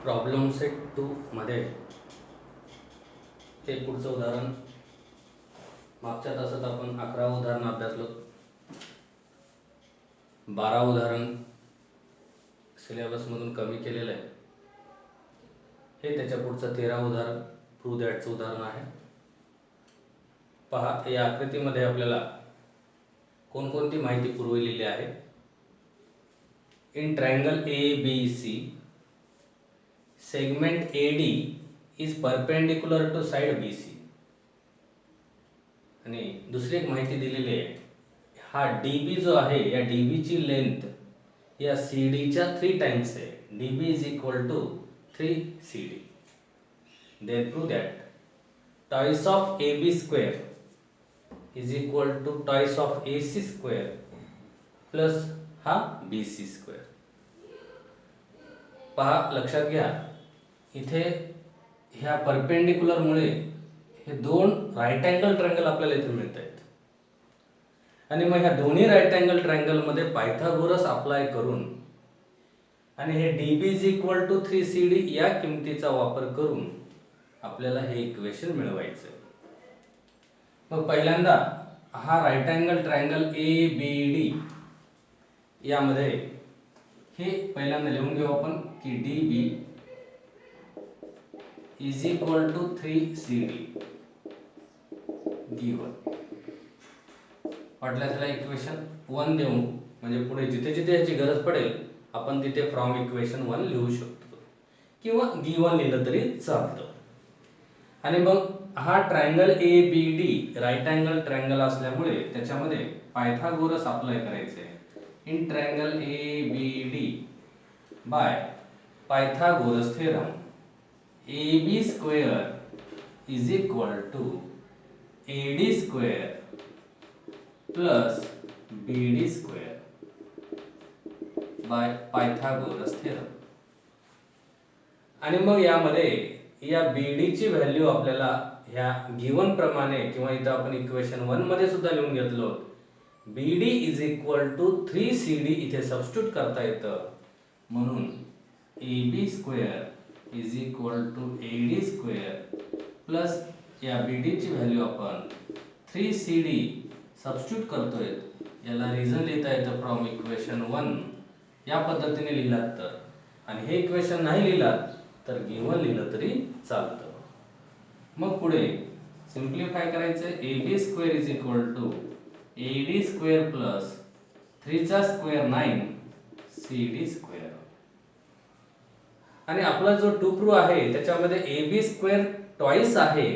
Problem set 2 मध्ये हे पुढचं उदाहरण मागच्या तासात आपण 11 उदाहरण अभ्यासलो. 12 उदाहरण सिलेबस मधून कमी केलेलं आहे. हे त्याच्या पुढचं 13 उदाहरण प्रूव्ह दॅटचं उदाहरण आहे. पहा, या आकृतीमध्ये आपल्याला कोणकोणती माहिती पुरवलेली आहे. In triangle ABC segment AD is perpendicular to side BC. आणि दुसरी एक माहिती दिलेली आहे, हा DB जो आहे या DB ची लेंथ या CD च्या 3 टाइम्स आहे. DB is equal to 3CD. Then prove that twice of AB square is equal to twice of AC square plus हा BC स्क्वेअर. पहा, लक्षात घ्या, इथे ह्या परपेंडिक्युलर मुळे हे दोन राईट अँगल ट्रायंगल आपल्याला इथे मिळत आहेत. आणि मग ह्या दोन्ही राईट अँगल ट्रायंगल मध्ये पायथागोरस अप्लाय करून आणि हे DB is equal to 3CD या किमतीचा वापर करून आपल्याला हे इक्वेशन मिळवायचं आहे. मग पहिल्यांदा हा राईट अँगल ट्रायंगल ABD यामध्ये हे पहिल्यांदा लिहून घेऊ आपण की DB is equal to 3CD given. वाटल्यास त्याला इक्वेशन 1 देऊ, म्हणजे पुढे जिथे जिथे याची गरज पडेल आपण तिथे फ्रॉम इक्वेशन 1 लिहू शकतो किंवा गिवन लिहिलं तरी चालतं. आणि मग हा triangle ABD right angle triangle असल्यामुळे त्याच्यामध्ये पायथागोरस अप्लाय करायचे. In triangle ABD by Pythagoras theorem AB square is equal to AD square plus BD square by Pythagoras theorem. आणि मग यामध्ये या BD ची व्हॅल्यू आपल्याला ह्या गिवन प्रमाणे किंवा इथं आपण इक्वेशन 1 मध्ये सुद्धा लिहून घेतलो. BD is equal to 3CD इथे सबस्टिट्यूट करता येतं, म्हणून AB square is equal to AD square plus या BD ची व्हॅल्यू आपण 3CD सबस्टिट्यूट करतोय. याला रिझन लिहिता येतं फ्रॉम इक्वेशन 1 या पद्धतीने लिहिलात तर, आणि हे इक्वेशन नाही लिहिलात तर गिवन लिहिलं तरी चालतं. मग पुढे सिंप्लिफाय करायचं. AB square is equal to AD square plus 3 चा स्क्वेअर 9 CD स्क्वेअर. आणि आपला जो 2 प्रूव्ह आहे त्याच्यामध्ये AB स्क्वेअर ट्वाइस आहे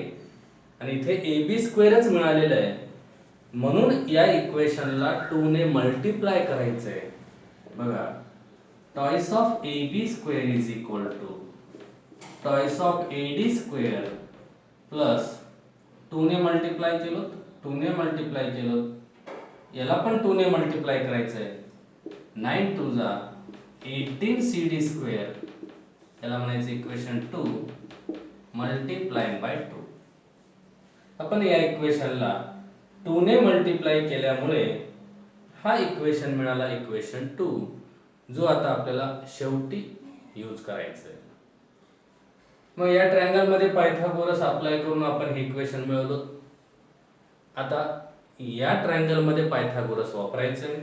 आणि इथे AB स्क्वेअरच मिळालेलं आहे, म्हणून या इक्वेशनला 2 ने मल्टिप्लाय करायचं आहे. बघा, twice of AB square is equal to twice of AD square plus 2 ने मल्टिप्लाय केलो, 2 ने मल्टिप्लाय केलो, याला पण 2 ने मल्टिप्लाय करायचं आहे. 9 2 जा 18 CD स्क्वेअर, याला म्हणायचं इक्वेशन 2 मल्टिप्लाय बाय 2. आपण या इक्वेशनला 2 ने मल्टिप्लाय केल्यामुळे हा इक्वेशन मिळाला इक्वेशन 2, जो आता आपल्याला शेवटी यूज करायचा आहे. मग या ट्रायंगल मध्ये पायथागोरस अप्लाय करून आपण हे इक्वेशन मिळवलो. आता या ट्रायंगल मध्ये पायथागोरस वापरायचं आहे.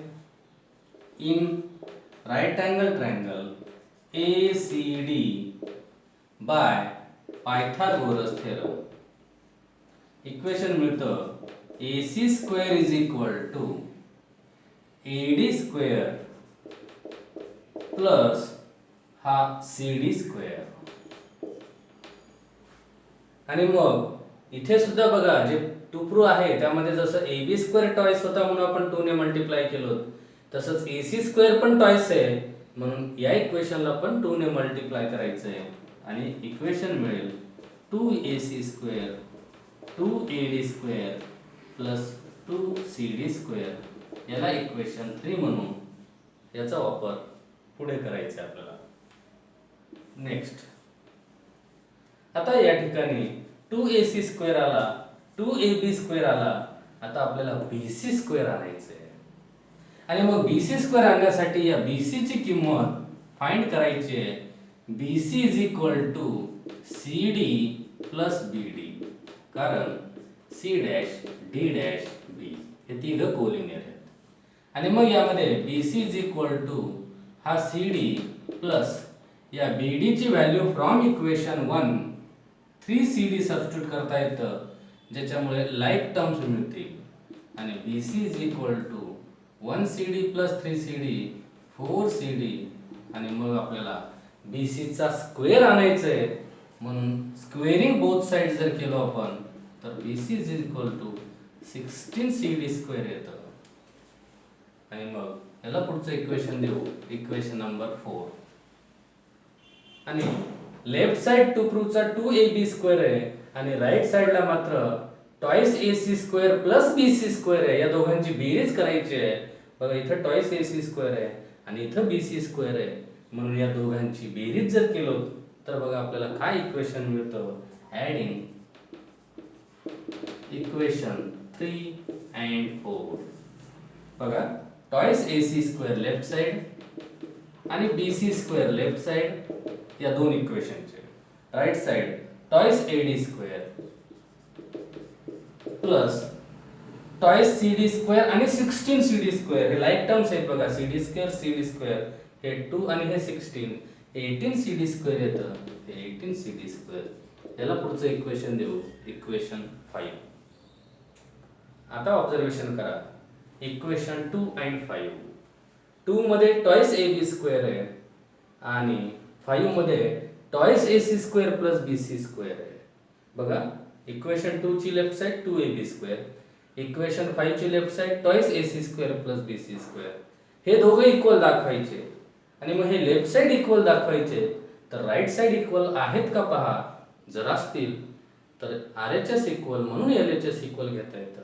In right angle triangle ACD by Pythagoras theorem equation मिळतं AC square is equal to AD square plus हा CD स्क्वेअर. आणि मग इथे सुद्धा बघा, जे 2 प्रूव्ह आहे त्यामध्ये जसं AB स्क्वेअर टॉइस होता म्हणून आपण 2 ने मल्टिप्लाय केलो, तसंच AC स्क्वेअर पण टॉइस आहे म्हणून या इक्वेशनला पण 2 ने मल्टिप्लाय करायचं आहे. आणि इक्वेशन मिळेल 2AC square 2AD square plus 2CD square. याला इक्वेशन 3 म्हणून याचा वापर पुढे करायचा आपल्याला. नेक्स्ट, आता या ठिकाणी 2AC स्क्वेअर आला, 2AB स्क्वेअर आला. आता आपल्याला BC स्क्वेअर आणायचं आहे. आणि मग BC स्क्वेअर आणण्यासाठी या BC ची किंमत फाइंड करायची आहे. BC is equal to CD plus BD, कारण C dash D dash B हे तिघं कोलिनियर आहेत. आणि मग यामध्ये BC इज इक्वल टू हा CD प्लस या BD ची value from equation 1 3CD substitute करता येतं, ज्याच्यामुळे लाईक टर्म्स मिळतील. आणि BC is equal to 1CD plus 3CD 4CD, आणि मग आपल्याला BC चा स्क्वेअर आणायचा आहे, म्हणून स्क्वेअरिंग बोथ साइड जर केलो आपण तर BC is equal to 16CD square येतं. आणि मग याला पुढचं इक्वेशन देऊ, इक्वेशन नंबर 4. आणि लेफ्ट साइड टू प्रूव्हचा 2AB स्क्वेअर आहे आणि राईट साइडला मात्र twice AC square plus BC square आहे. या दोघांची बेरीज करायची आहे. बघा इथं टॉइस AC स्क्वेअर आहे आणि इथं BC स्क्वेअर आहे, म्हणून या दोघांची बेरीज जर केलो तर बघा आपल्याला काय इक्वेशन मिळतं, ॲडिंग इक्वेशन 3 and 4. बघा twice AC square left side आणि BC स्क्वेअर लेफ्ट साइड या दोन इक्वेशनचे right side twice AD square plus twice CD square आणि 16CD स्क्वेअर हे लाईक टर्म्स आहेत. बघा CD स्क्वेअर CD स्क्वेअर हे 2 आणि हे 16 18CD स्क्वेअर येतं, हे 18CD स्क्वेअर. याला पुढचं इक्वेशन देऊ, इक्वेशन 5. आता ऑब्झर्वेशन करा, इक्वेशन 2 and 5. 2 मध्ये टॉइस AB स्क्वेअर आहे आणि 5 मध्ये twice AC square plus BC square आहे. बघा इक्वेशन 2 ची left side 2AB square, equation 5 ची left side twice AC square plus BC square. हे दोघे इक्वल दाखवायचे आणि मग हे लेफ्ट साइड इक्वल दाखवायचे, तर राईट साइड इक्वल आहेत का पहा. जर असतील तर RHS इक्वल म्हणून LHS इक्वल घेता येतं.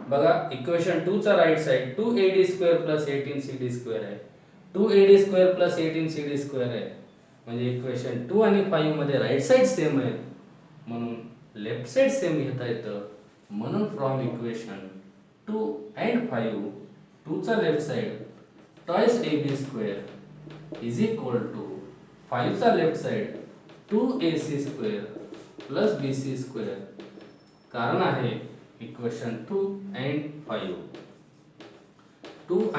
बघा इक्वेशन 2 चा right side 2AD square plus 18CD square आहे, 2AD square plus 18CD square आहे, म्हणजे इक्वेशन 2 आणि 5 मध्ये राईट साइड सेम आहे, म्हणून लेफ्ट साइड सेम घेता येतं. म्हणून फ्रॉम इक्वेशन 2 and 5 2 चा left side twice AB square is equal to 5 चा left side 2AC square plus BC square, कारण आहे इक्वेशन 2 and 5. 2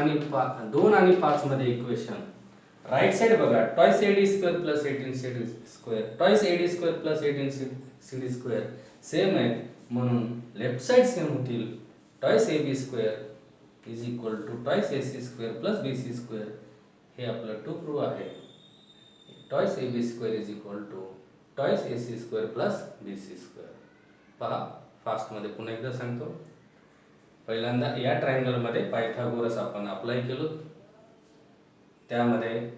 आणि 5 मध्ये इक्वेशन राईट साइड बघा twice AD square plus 18CD square twice AD square plus 18CD square same आहे, म्हणून left side same होतील. Twice AB square is equal to twice AC square plus BC square, हे आपलं to prove आहे. Twice AB square is equal to twice AC square plus BC square. पहा fast मध्ये पुन्हा एकदा सांगतो. पहिल्यांदा या ट्रायंगल मध्ये पायथागोरस आपण अप्लाय केलो, त्यामध्ये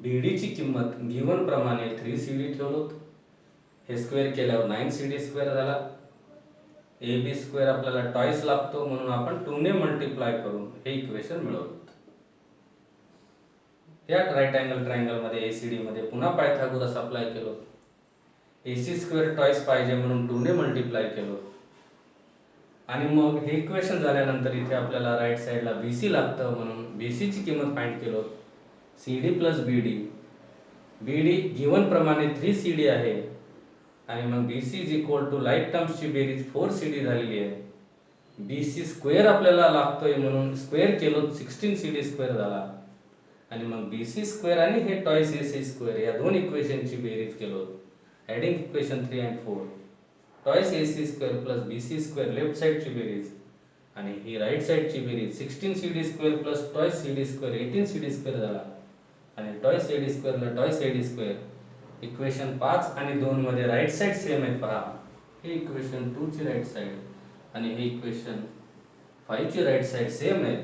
BD ची किंमत गिवन प्रमाणे 3CD ठेवलो, हे स्क्वेअर केल्यावर 9CD स्क्वेअर झाला. AB स्क्वेअर आपल्याला टॉइस लागतो, म्हणून आपण 2 ने मल्टिप्लाय करून हे इक्वेशन मिळवलं. या राईट अँगल ट्रायंगल मध्ये ACD मध्ये पुन्हा पायथागोरस अप्लाय केलो, AC स्क्वेअर टॉइस पाहिजे म्हणून 2 ने मल्टिप्लाय केलो. आणि मग हे इक्वेशन झाल्यानंतर इथे आपल्याला राईट साइडला BC लागतं, म्हणून BC ची किंमत फाइंड केलो. CD प्लस BD गिवन प्रमाणे 3CD आहे आणि मग BC is equal to like टर्म्सची बेरीज 4CD झालेली आहे. BC स्क्वेअर आपल्याला लागतोय म्हणून स्क्वेअर केलो 16CD स्क्वेअर झाला. आणि मग BC स्क्वेअर आणि हे टॉइस AC स्क्वेअर या दोन इक्वेशनची बेरीज केलो, adding equation 3 and 4. Twice AC square plus BC square left साइडची बेरीज आणि ही राईट साइडची बेरीज 16CD square plus twice CD square 18CD square झाला. आणि टॉइस AD स्क्वेअरला टॉइस AD स्क्वेअर. इक्वेशन 5 आणि 2 मध्ये राईट साइड सेम आहे पहा, हे इक्वेशन 2 ची राईट साइड आणि हे इक्वेशन 5 ची राईट साइड सेम आहेत,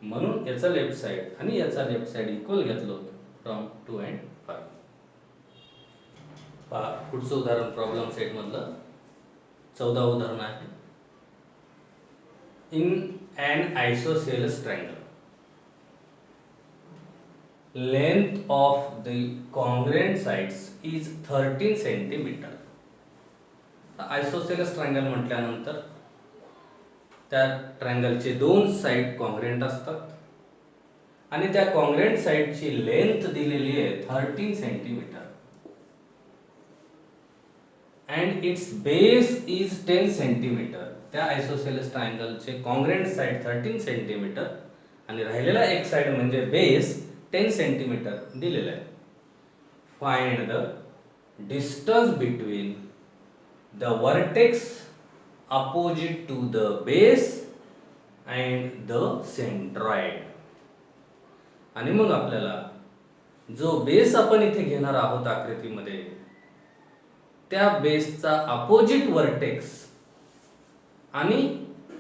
म्हणून याचा लेफ्ट साइड आणि याचा लेफ्ट साइड इक्वल घेतलो फ्रॉम 2 and 5. पहा पुढचं उदाहरण प्रॉब्लेम सेट मधलं 14 उदाहरण आहे. In an isosceles triangle, length of the congruent sides is 13 cm. आयसोसेलस triangle म्हटल्यानंतर त्या ट्रायंगलचे दोन साइड कॉन्ग्रुएंट असतात आणि त्या कॉन्ग्रुएंट साइडची लेंथ दिलेली आहे 13 centimetre. And it's base is 10 centimetre. त्या आयसोसेलेस ट्रायंगलचे कॉन्ग्रेंट साइड 13 सेंटीमीटर आणि राहिलेला एक साइड म्हणजे बेस 10 सेंटीमीटर दिलेला आहे. Find the distance between the vertex opposite to the base and the centroid. आणि मग आपल्याला जो बेस आपण इथे घेणार आहोत आकृतीमध्ये त्या बेसचा अपोजिट वर्टेक्स आणि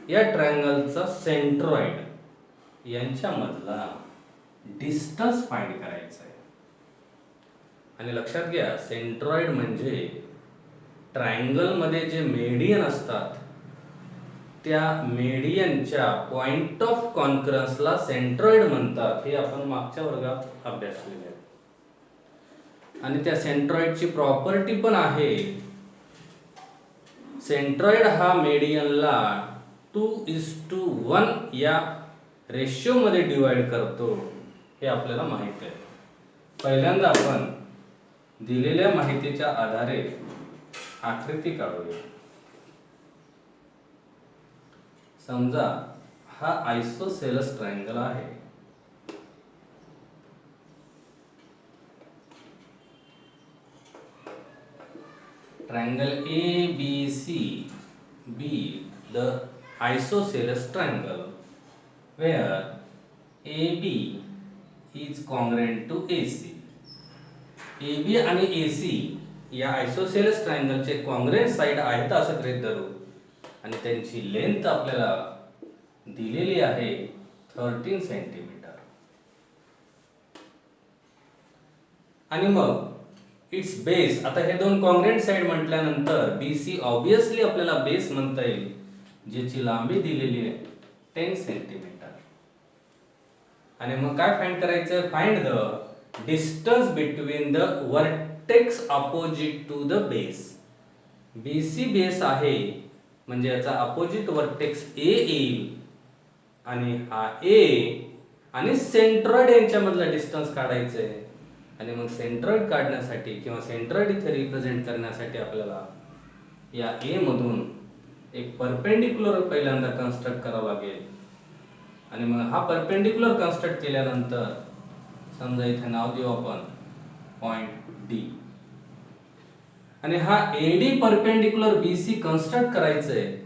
या ट्रायंगलचा सेंट्रॉइड यांच्यामधला डिस्टन्स फाइंड करायचा आहे. आणि लक्षात घ्या, सेंट्रॉइड म्हणजे ट्रायंगल मध्ये जे मेडियन असतात त्या मेडियनच्या पॉइंट ऑफ कॉन्करन्सला सेंट्रॉइड म्हणतात. हे आपण मागच्या वर्गात अभ्यासलेले आहे. आणि त्या सेंट्रॉइडची प्रॉपर्टी पण आहे, सेंट्रॉइड हा मेडियनला 2:1 या रेशिओ मध्ये डिवाइड करतो. हे आपल्याला माहित आहे. पहिल्यांदा आपण दिलेल्या माहितीच्या आधारे आकृती काढूया. समजा हा आयसोसेलेस ट्रायंगल आहे. Triangle ABC be the isosceles triangle where AB is congruent to AC. AB आणि AC या आयसोसेलेस ट्रायंगलचे कॉन्ग्रेंट साइड आहेत असं गृहीत धरू आणि त्यांची लेंथ आपल्याला दिलेली आहे 13 सेंटीमीटर. आणि मग इट्स बेस, आता हे दोन कॉन्ग्रेंट साइड म्हटल्यानंतर BC ऑब्वियसली आपल्याला बेस म्हणता येईल, ज्याची लांबी दिलेली आहे 10 सेंटीमीटर. आणि मग काय फाइंड करायचं? Find the distance between the vertex opposite to the base. BC base आहे म्हणजे याचा अपोजिट वर्टेक्स A येईल आणि हा A आणि सेंट्रॉइड यांच्यामधला डिस्टन्स काढायचा आहे. आणि मग सेंट्रॉइड काढण्यासाठी किंवा सेंट्रॉइड इथे रिप्रेझेंट करण्यासाठी आपल्याला या A मधून एक परपेंडिक्युलर पहिल्यांदा कन्स्ट्रक्ट करावा लागेल. आणि मग हा परपेंडिक्युलर कन्स्ट्रक्ट केल्यानंतर समजा इथे नाव देऊ आपण पॉइंट D. आणि हा AD परपेंडिक्युलर BC कन्स्ट्रक्ट करायचं आहे.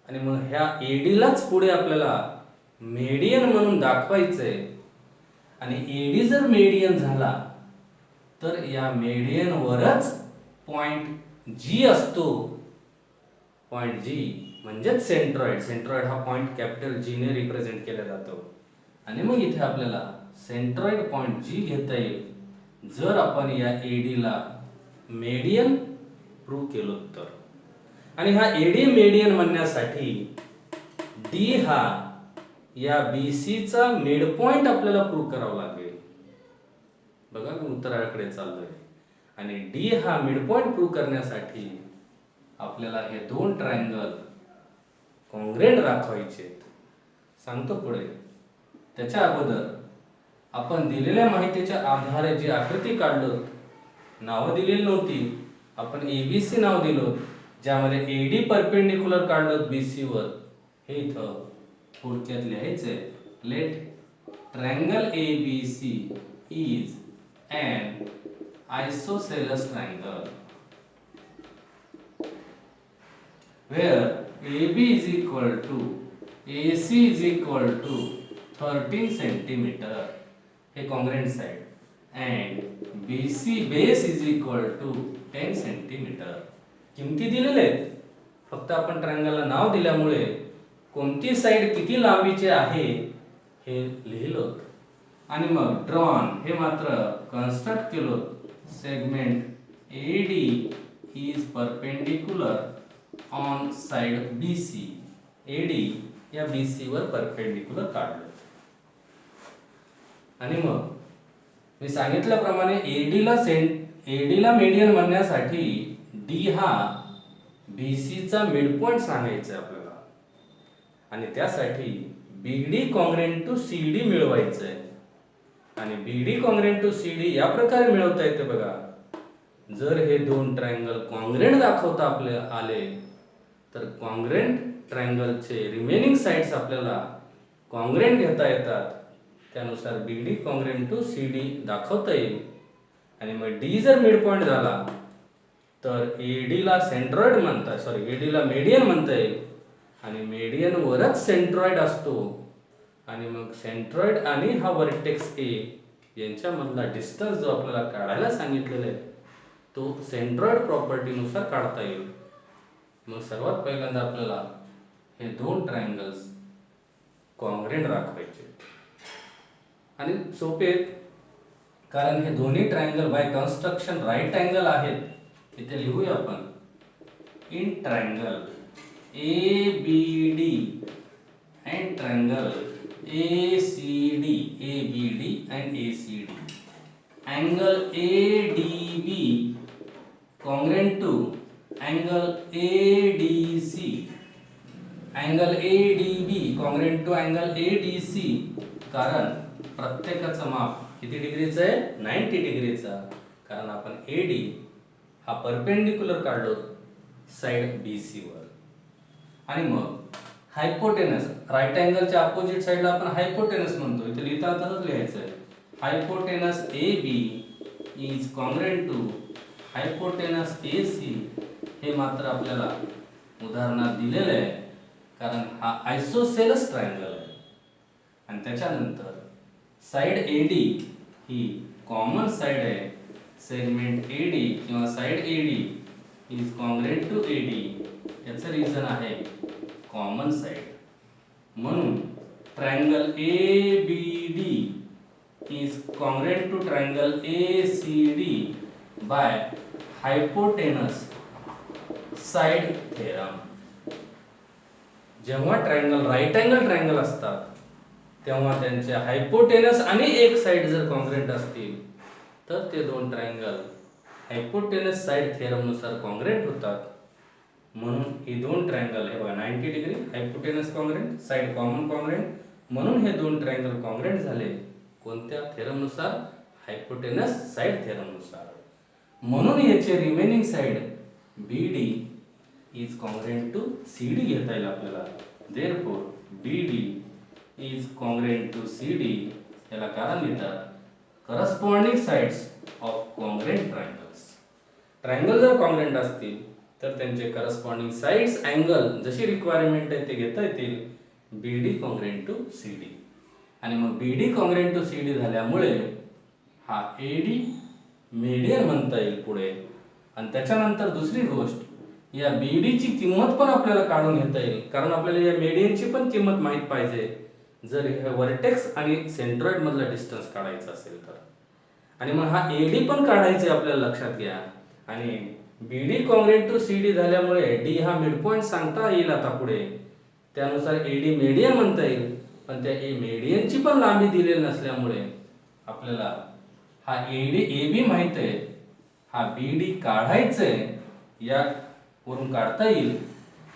आणि मग ह्या AD लाच पुढे आपल्याला मेडियन म्हणून दाखवायचं आहे. आणि AD जर मेडियन झाला तर या मेडियन वरच पॉइंट G असतो. पॉइंट G म्हणजेच सेंट्रॉइड. सेंट्रॉइड हा पॉइंट कॅपिटल G ने रिप्रेझेंट केला जातो. आणि मग इथे आपल्याला सेंट्रॉइड पॉइंट G घेता येईल जर आपण या AD ला मेडियन प्रूव्ह केलो तर. आणि हा AD मेडियन म्हणण्यासाठी D हा या BC चा मिड पॉइंट आपल्याला प्रूव्ह करावा लागेल. बघा मी उत्तराकडे चाललोय. आणि D हा मिड पॉइंट प्रूव्ह करण्यासाठी आपल्याला हे दोन ट्रायंगल कॉन्ग्रेंट दाखवायचे. सांगतो पुढे. त्याच्या अगोदर आपण दिलेल्या माहितीच्या आधारे जी आकृती काढलो, नावं दिलेली नव्हती, आपण ABC नाव दिलो, ज्यामध्ये AD परपेंडिक्युलर काढलो BC वर. हे इथं थोडक्यात लिहायचंय. Let triangle ABC is an isosceles triangle where AB is equal to AC is equal to 13 centimeter, हे congruent side, and BC base is equal to 10 centimeter. किमती दिलेल्या आहेत, फक्त आपण ट्रायंगलला नाव दिल्यामुळे कोणती साइड किती लांबीची आहे हे लिहिलं. आणि मग ड्रॉन हे मात्र कन्स्ट्रक्ट केलो. Segment AD is perpendicular on side BC. AD या BC वर परपेंडिक्युलर काढलं. आणि मग मी सांगितल्याप्रमाणे AD ला मेडियन म्हणण्यासाठी D हा BC चा मिड पॉइंट सांगायचा आपल्याला. आणि त्यासाठी BD कॉन्ग्रेंट टू CD मिळवायचं आहे. आणि BD कॉन्ग्रेंट टू CD या प्रकारे मिळवता येते बघा. जर हे दोन ट्रायंगल कॉन्ग्रेंट दाखवता आपले आले तर कॉन्ग्रेंट ट्रायंगलचे रिमेनिंग साइड्स आपल्याला कॉन्ग्रेंट घेता येतात. त्यानुसार BD कॉन्ग्रेंट टू CD दाखवता येईल. आणि मग D जर मिड पॉइंट झाला तर AD ला सेंट्रॉइड म्हणतात, AD ला मेडियन म्हणता येईल. आणि मेडियन वरच सेंट्रॉइड असतो. आणि मग सेंट्रॉइड आणि हा वर्टेक्स A यांच्यामधला डिस्टन्स जो आपल्याला काढायला सांगितलेला आहे तो सेंट्रॉइड प्रॉपर्टीनुसार काढता येईल. मग सर्वात पहिल्यांदा आपल्याला हे दोन ट्रायंगल्स कॉन्ग्रेंट दाखवायचे आणि सोपे आहेत, कारण हे दोन्ही triangle by construction right angle आहेत. इथे लिहूया आपण, in triangle ABD and triangle ACD, ABD and ACD, angle ADB congruent to angle ADC, angle ADB congruent to angle ADC. कारण प्रत्येकाचं माप किती डिग्रीचं आहे? 90 डिग्रीचा. कारण आपण AD हा परपेंडिक्युलर काढलो साइड BC वर. आणि मग हायपोटेनस, राईट अँगलच्या अपोजिट साइडला आपण हायपोटेनस म्हणतो. इथे लिहिताना तसंच लिहायचं आहे. Hypotenuse AB is congruent to hypotenuse AC. हे मात्र आपल्याला उदाहरणात दिलेलं आहे, कारण हा आयसोसेलस ट्रायंगल आहे. आणि त्याच्यानंतर साइड AD ही कॉमन साइड आहे. सेगमेंट AD किंवा side AD is congruent to AD. याचं रिझन आहे कॉमन साइड. म्हणून triangle ABD is congruent to triangle ACD by hypotenuse side theorem. जेव्हा ट्रायंगल राईट अँगल ट्रायंगल असतात तेव्हा त्यांचे हायपोटेनस आणि एक साइड जर कॉन्ग्रेंट असतील तर ते दोन ट्रायंगल हायपोटेनस साइड थेरम नुसार कॉन्ग्रेंट होतात. म्हणून हे दोन ट्रायंगल हे बघा 90 degree, hypotenuse congruent, side common congruent. म्हणून हे दोन ट्रायंगल कॉन्ग्रेंट झाले कोणत्या थेरम नुसार? हायपोटेनस साइड थेरम नुसार. म्हणून याचे remaining side BD is congruent to CD घेता येईल आपल्याला. Therefore BD is congruent to CD. याला कारण लिहितात corresponding sides of congruent triangles. Triangle जर कॉन्ग्रेंट असतील तर त्यांचे करस्पॉन्डिंग साइड्स अँगल जशी रिक्वायरमेंट आहे ते घेता येतील. BD congruent to CD. आणि मग BD कॉन्ग्रेंट टू CD झाल्यामुळे हा AD मेडियन म्हणता येईल पुढे. आणि त्याच्यानंतर दुसरी गोष्ट, या BD ची किंमत पण आपल्याला काढून घेता येईल, कारण आपल्याला या मेडियनची पण किंमत माहित पाहिजे जर हे वर्टेक्स आणि सेंट्रॉइड मधला डिस्टन्स काढायचा असेल तर. आणि मग हा AD पण काढायचे आपल्याला लक्षात घ्या. आणि BD कॉन्ग्रेंट टू CD झाल्यामुळे D हा मिड पॉइंट सांगता येईल आता पुढे. त्यानुसार AD मेडियन म्हणता येईल, पण त्या मेडियनची पण लांबी दिलेली नसल्यामुळे आपल्याला हा AB माहित आहे, हा BD काढायचंय, या वरून काढता येईल.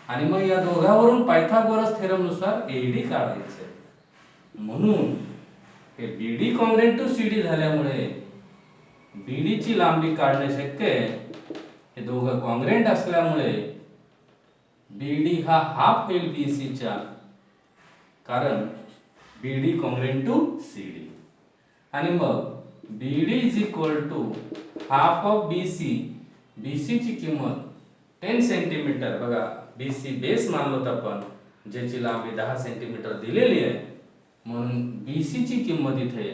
आणि मग या दोघांवरून पायथागोरस थेरम नुसार AD काढायचंय. म्हणून हे BD कॉन्ग्रेंट टू CD झाल्यामुळे BD ची लांबी काढणे शक्य आहे. हे दोघं कॉन्ग्रेंट असल्यामुळे BD हा हाफ होईल BC च्या, कारण BD कॉन्ग्रेंट टू CD. आणि मग BD is equal to half of BC. BC ची किंमत 10 सेंटीमीटर. बघा BC बेस मानलोत आपण, ज्याची लांबी 10 सेंटीमीटर दिलेली आहे. म्हणून BC ची किंमत इथे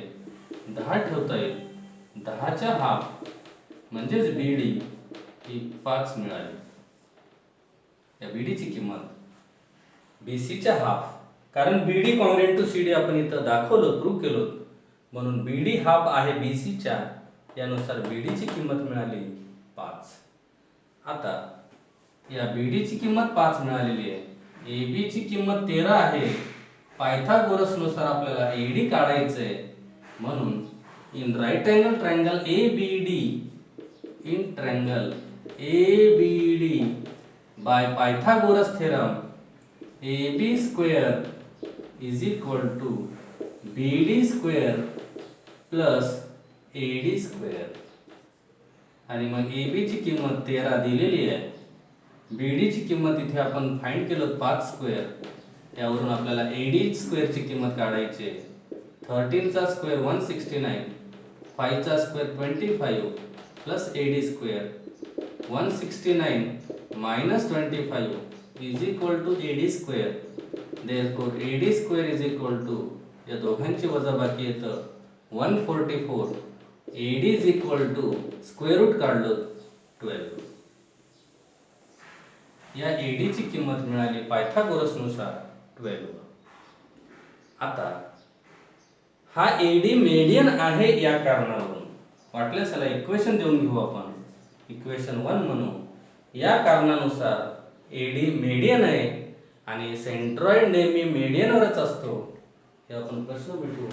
10 ठेवता येईल. 10च्या हाफ म्हणजेच BD ही 5 मिळाली. या BD ची किंमत BC च्या हाफ, कारण BD कॉन्ग्रेंट टू CD आपण इथं दाखवलं, प्रूव्ह केलं. म्हणून BD हाफ आहे BC च्या. यानुसार BD ची किंमत मिळाली 5. आता या BD ची किंमत 5 मिळालेली आहे. AB ची किंमत 13 आहे. पायथागोरस नुसार आपल्याला AD काढायचंय. म्हणून in right angle triangle ABD, in triangle ABD by Pythagoras theorem AB square is equal to BD square plus AD square. आणि मग AB ची किंमत 13 दिलेली आहे. BD ची किंमत इथे आपण फाइंड केलं 5 स्क्वेअर. यावरून आपल्याला AD स्क्वेअर ची किंमत काढायची आहे. 13 चा स्क्वेअर 169, 5 चा square 25 plus AD square. 169 minus 25 is equal to AD square. Therefore AD square is equal to, या दोघांची वजाबाकी येतं 144. AD is equal to square root काढलं 12. या AD ची किंमत मिळाली पायथागोरस नुसार 12. आता हा AD मेडियन आहे या कारणावरून वाटल्यास त्याला इक्वेशन देऊन घेऊ आपण. इक्वेशन 1 म्हणू. या कारणानुसार AD मेडियन आहे आणि सेंट्रॉइड नेहमी मेडियनवरच असतो. हे आपण प्रश्न भेटू.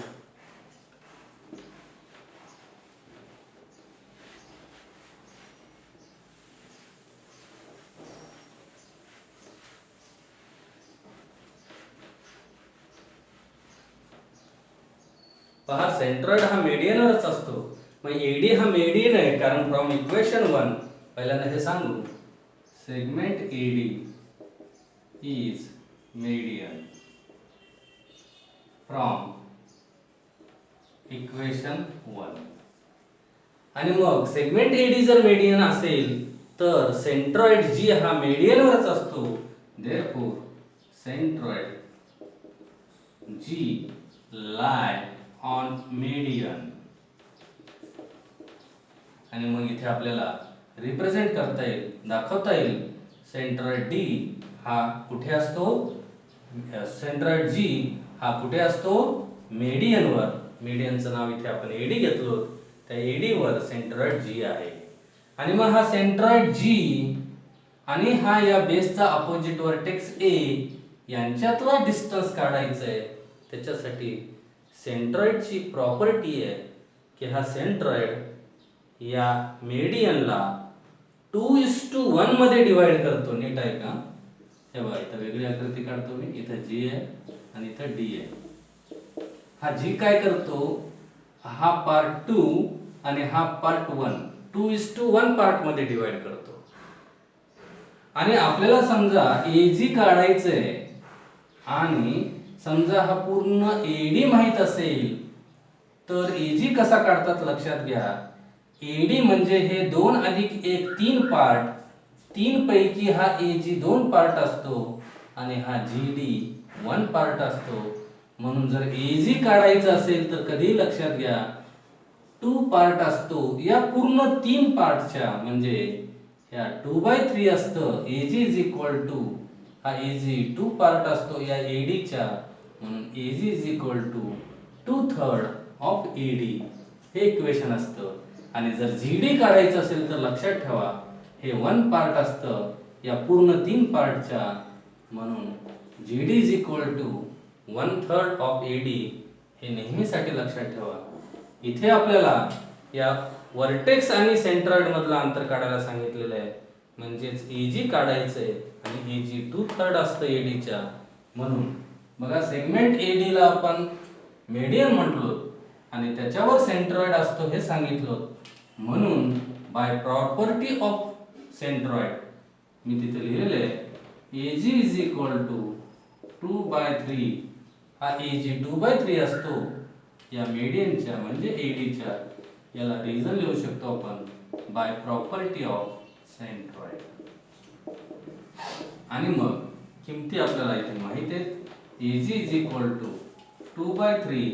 पहा, सेंट्रॉइड हा मेडियनवरच असतो. मग AD हा मेडियन आहे कारण फ्रॉम इक्वेशन 1 पहिल्यांदा हे सांगू. Segment AD is median from equation 1. आणि मग सेगमेंट AD जर मेडियन असेल तर सेंट्रॉइड G हा मेडियनवरच असतो. Therefore centroid G lie on median. आणि मग इथे आपल्याला रिप्रेझेंट करता येईल, दाखवता येईल सेंट्रॉइड D हा कुठे असतो. सेंट्रॉइड G हा कुठे असतो, मेडियनवर. मेडियनचं नाव इथे आपण AD घेतलो. त्या AD वर सेंट्रॉइड G आहे. आणि मग हा सेंट्रॉइड G आणि हा या बेसचा अपोजिट व्हर्टेक्स A यांच्यातला डिस्टन्स काढायचा आहे. त्याच्यासाठी सेंट्रॉइडची प्रॉपर्टी आहे की हा सेंट्रॉइड या मेडियनला 2:1 मध्ये डिवाइड करतो. नीट आहे का? हे बघा, इथं वेगळी आकृती काढतो मी. इथं G आहे आणि इथं D आहे. हा G काय करतो, हा पार्ट 2 आणि हा पार्ट 1 2:1 पार्ट मध्ये डिवाइड करतो. आणि आपल्याला समजा AG काढायचंय आणि समजा हा पूर्ण AD माहित असेल तर AG कसा काढतात लक्षात घ्या. AD म्हणजे हे 2 अधिक 1 3 पार्ट. 3 पैकी हा AG 2 पार्ट असतो आणि हा GD 1 पार्ट असतो. म्हणून जर AG काढायचं असेल तर कधी लक्षात घ्या 2 पार्ट असतो या पूर्ण 3 पार्टच्या. म्हणजे या 2/3 असतं. AG इज इक्वल टू, हा AG 2 पार्ट असतो या AD च्या. म्हणून AG is equal to 2/3 of AD. हे इक्वेशन असतं. आणि जर GD काढायचं असेल तर लक्षात ठेवा हे 1 पार्ट असतं या पूर्ण 3 पार्टच्या. म्हणून GD is equal to 1/3 of AD. हे नेहमीसाठी लक्षात ठेवा. इथे आपल्याला या व्हर्टेक्स आणि सेंट्रॉइड मधला अंतर काढायला सांगितलेलं आहे. म्हणजेच AG काढायचंय आणि AG 2/3 असतं AD च्या. म्हणून बघा, सेगमेंट AD ला आपण मेडियन म्हटलो आणि त्याच्यावर सेंट्रॉइड असतो हे सांगितलं. म्हणून बाय प्रॉपर्टी ऑफ सेंट्रॉइड मी तिथे लिहिलेलं आहे AG इज इक्वल टू 2/3. हा AG 2/3 असतो या मेडियनच्या म्हणजे AD च्या. याला रिझन लिहू शकतो आपण बाय प्रॉपर्टी ऑफ सेंट्रॉइड. आणि मग किमती आपल्याला इथे माहित आहेत. AG is equal to 2/3.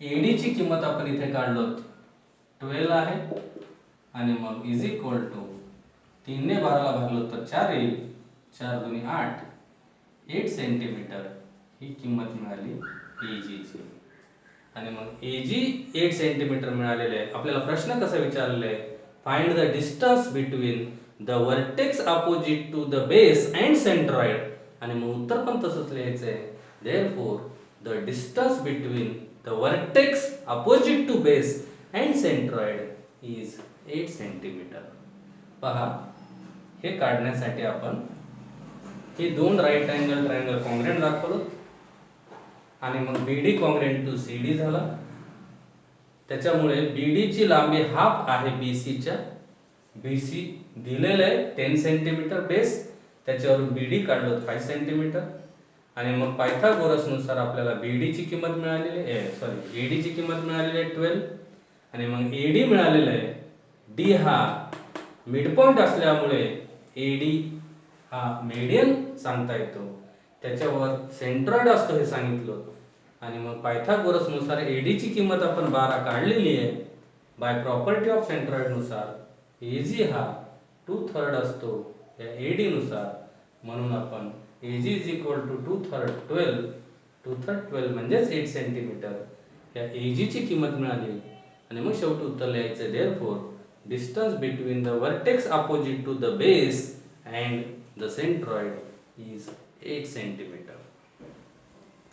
AD ची किंमत आपण इथे काढलो 12 आहे. आणि मग इज इक्वल टू 3 ने 12 ला भागलो तर 4 येईल. 4 दुनी 8, 8 सेंटीमीटर ही किंमत मिळाली AG ची. आणि मग AG 8 सेंटीमीटर मिळालेले आहे. आपल्याला प्रश्न कसा विचारलेला आहे, find the distance between the vertex opposite to the base and centroid. आणि मग उत्तर पण तसंच लिहायचं आहे. Therefore the distance between the vertex opposite to base and centroid is 8 centimetre. पहा, हे काढण्यासाठी आपण हे 2 राईट अँगल ट्रायंगल कॉन्ग्रुएंट दाखवलं. आणि मग BD कॉन्ग्रुएंट टू CD झाला. त्याच्यामुळे BD ची लांबी हाफ आहे BC च्या BC दिलेलं आहे 10 सेंटीमीटर बेस, त्याच्यावरून BD काढलं 5 सेंटीमीटर आणि मग पायथागोरसनुसार आपल्याला BD ची किंमत मिळालेली आहे, सॉरी AD ची किंमत मिळालेली आहे 12 आणि मग AD मिळालेलं आहे. D हा मिड पॉइंट असल्यामुळे AD हा मीडियन सांगता येतो, त्याच्यावर सेंट्रॉइड असतो हे सांगितलं आणि मग पायथागोरसनुसार AD ची किंमत आपण 12 काढलेली आहे. बाय प्रॉपर्टी ऑफ सेंट्रॉइड नुसार AG हा 2/3 असतो या AD नुसार, म्हणून आपण AG इज इक्वल टू 2/3 12 म्हणजेच 8 सेंटीमीटर या AG ची किंमत मिळाली आणि मग शेवटी उत्तर लिहायचं. Therefore distance between the vertex opposite to the base and the centroid is 8 centimetre.